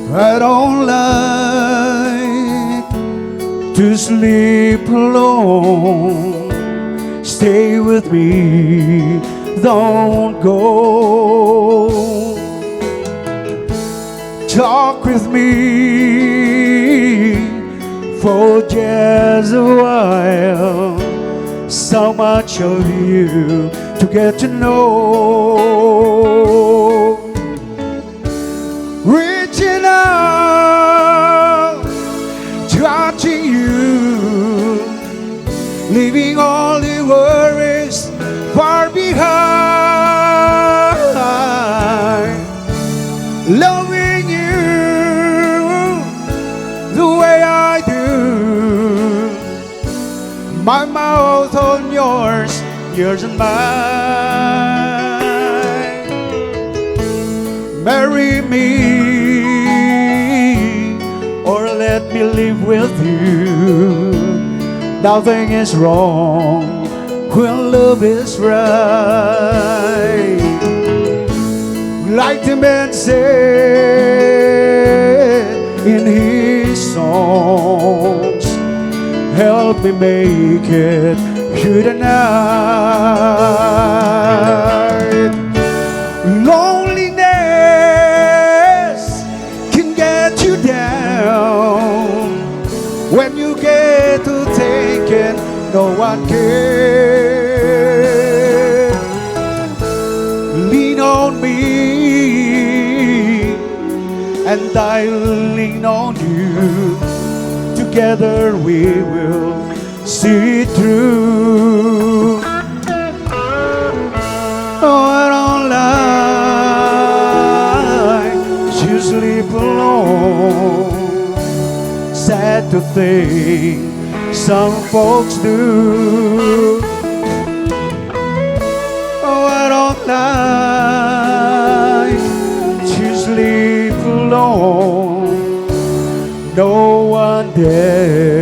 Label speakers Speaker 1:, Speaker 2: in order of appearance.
Speaker 1: I don't like to sleep alone. Stay with me, don't go. Talk with me for just a while. So much of you to get to know. Reaching out, touching you, leaving all the worries far behind. Loving you the way I do, my mouth on yours, yours on mine. Marry me or let me live with you. Nothing is wrong when love is right. Like the man said in his songs, help me make it through the night. Loneliness can get you down. When you get to thinking no one cares, lean on me and I'll lean on you. Together we will see it through. Oh, I don't like to sleep alone. Sad to think some folks do. Oh, I don't like to sleep alone. No one there